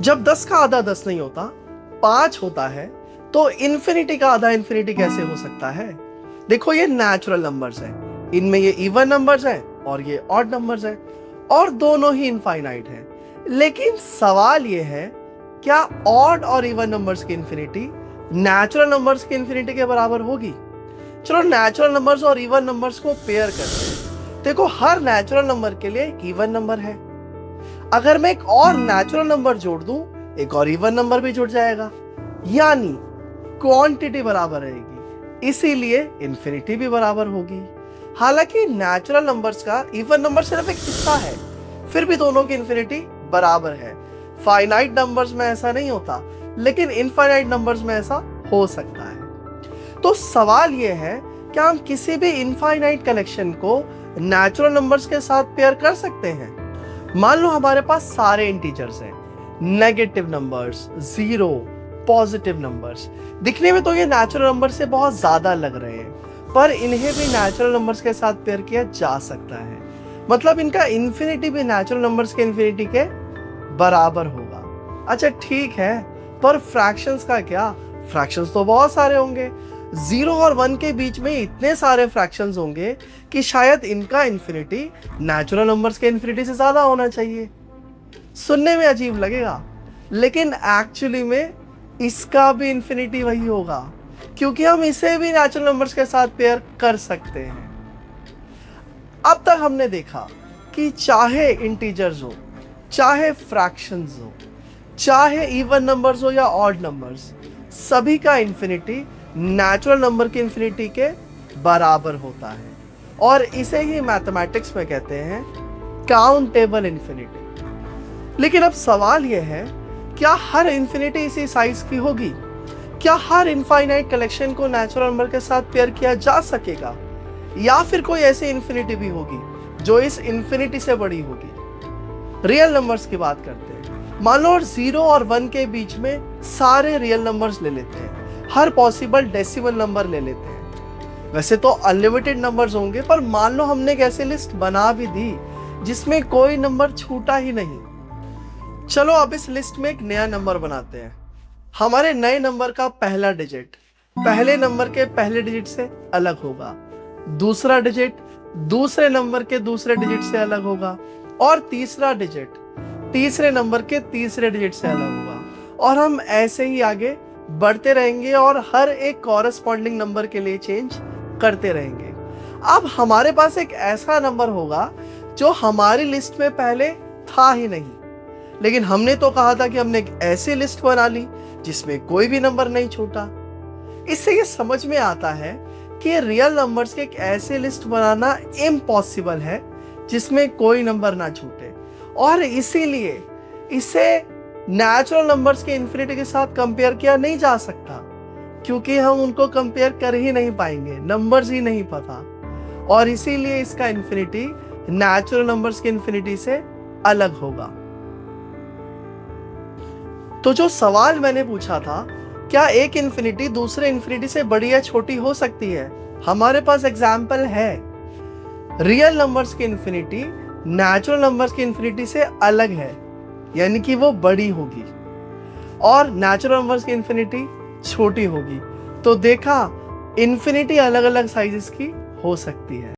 जब 10 का आधा 10 नहीं होता, 5 होता है, तो इन्फिनिटी का आधा इन्फिनिटी कैसे हो सकता है? देखो ये नेचुरल नंबर्स हैं, इनमें ये इवन नंबर्स हैं और ये ऑड नंबर्स हैं और दोनों ही इनफाइनाइट हैं। लेकिन सवाल ये है, क्या ऑड और इवन नंबर्स की इन्फिनिटी नेचुरल नंबर्स की इन्फिनिटी के बराबर होगी? चलो नेचुरल नंबर्स और इवन नंबर्स को पेयर करते हैं। देखो हर नेचुरल नंबर के लिए एक इवन नंबर है, अगर मैं एक और नेचुरल नंबर जोड़ दूं, एक और इवन नंबर भी जुड़ जाएगा, यानी क्वांटिटी बराबर रहेगी, इसीलिए इन्फिनिटी भी बराबर होगी। हालांकि नेचुरल नंबर्स का इवन नंबर सिर्फ एक हिस्सा है, फिर भी दोनों की इन्फिनिटी बराबर है। फाइनाइट नंबर्स में ऐसा नहीं होता, लेकिन इनफाइनाइट नंबर्स में ऐसा हो सकता है। तो सवाल यह है, क्या हम किसी भी इनफाइनाइट कलेक्शन को नेचुरल नंबर्स के साथ पेयर कर सकते हैं? मान लो हमारे पास सारे इंटीजर्स हैं, negative numbers, zero, positive numbers. दिखने में तो ये नेचुरल नंबर से बहुत ज्यादा लग रहे हैं, पर इन्हें भी नेचुरल नंबर्स के साथ पेयर किया जा सकता है। मतलब इनका इन्फिनिटी भी नेचुरल नंबर्स के इन्फिनिटी के बराबर होगा। अच्छा ठीक है, पर फ्रैक्शंस का क्या? फ्रैक्शंस तो बहुत सारे होंगे, 0 और 1 के बीच में इतने सारे फ्रैक्शंस होंगे कि शायद इनका इन्फिनिटी नेचुरल नंबर्स के इन्फिनिटी से ज्यादा होना चाहिए। सुनने में अजीब लगेगा, लेकिन एक्चुअली में इसका भी इन्फिनिटी वही होगा, क्योंकि हम इसे भी नेचुरल नंबर्स के साथ पेयर कर सकते हैं। अब तक हमने देखा कि चाहे इंटीजर्स हो, चाहे फ्रैक्शंस हो, चाहे इवन नंबर्स हो या ऑड नंबर्स, सभी का इन्फिनिटी नेचुरल नंबर की इन्फिनिटी के बराबर होता है, और इसे ही मैथमेटिक्स में कहते हैं काउंटेबल इन्फिनिटी। लेकिन अब सवाल यह है, क्या हर इन्फिनिटी इसी साइज की होगी? क्या हर इनफाइनाइट कलेक्शन को नेचुरल नंबर के साथ पेयर किया जा सकेगा, या फिर कोई ऐसी इन्फिनिटी भी होगी जो इस इन्फिनिटी से बड़ी होगी? रियल नंबर्स की बात करते हैं। मान लो 0 और 1 के बीच में सारे रियल नंबर्स ले लेते हैं, हर पॉसिबल डेसिमल नंबर ले लेते हैं। वैसे तो अनलिमिटेड नंबर्स होंगे, पर मान लो हमने एक ऐसी लिस्ट बना भी दी जिसमें कोई नंबर छूटा ही नहीं। चलो अब इस लिस्ट में एक नया नंबर बनाते हैं। हमारे नए नंबर का पहला डिजिट पहले नंबर के पहले डिजिट से अलग होगा, दूसरा डिजिट दूसरे नंबर के दूसरे डिजिट से अलग होगा, और तीसरा डिजिट तीसरे नंबर के तीसरे डिजिट से अलग होगा। और हम ऐसे ही आगे बढ़ते रहेंगे और हर एक कॉरेस्पॉन्डिंग नंबर के लिए चेंज करते रहेंगे। अब हमारे पास एक ऐसा नंबर होगा जो हमारी लिस्ट में पहले था ही नहीं, लेकिन हमने तो कहा था कि हमने एक ऐसी लिस्ट बना ली जिसमें कोई भी नंबर नहीं छूटा। इससे ये समझ में आता है कि रियल नंबर्स की एक ऐसी लिस्ट बनाना इम्पॉसिबल है जिसमें कोई नंबर ना छूटे, और इसीलिए इसे नेचुरल नंबर्स के इन्फिनिटी के साथ कंपेयर किया नहीं जा सकता, क्योंकि हम उनको कंपेयर कर ही नहीं पाएंगे, नंबर्स ही नहीं पता, और इसीलिए इसका इन्फिनिटी नेचुरल नंबर्स के इन्फिनिटी से अलग होगा। तो जो सवाल मैंने पूछा था, क्या एक इन्फिनिटी दूसरे इन्फिनिटी से बड़ी या छोटी हो सकती है, हमारे पास एग्जाम्पल है। रियल नंबर्स की इन्फिनिटी नेचुरल नंबर्स की इन्फिनिटी से अलग है, यानी कि वो बड़ी होगी, और नेचुरल नंबर्स की इन्फिनिटी छोटी होगी। तो देखा, इन्फिनिटी अलग अलग साइजेस की हो सकती है।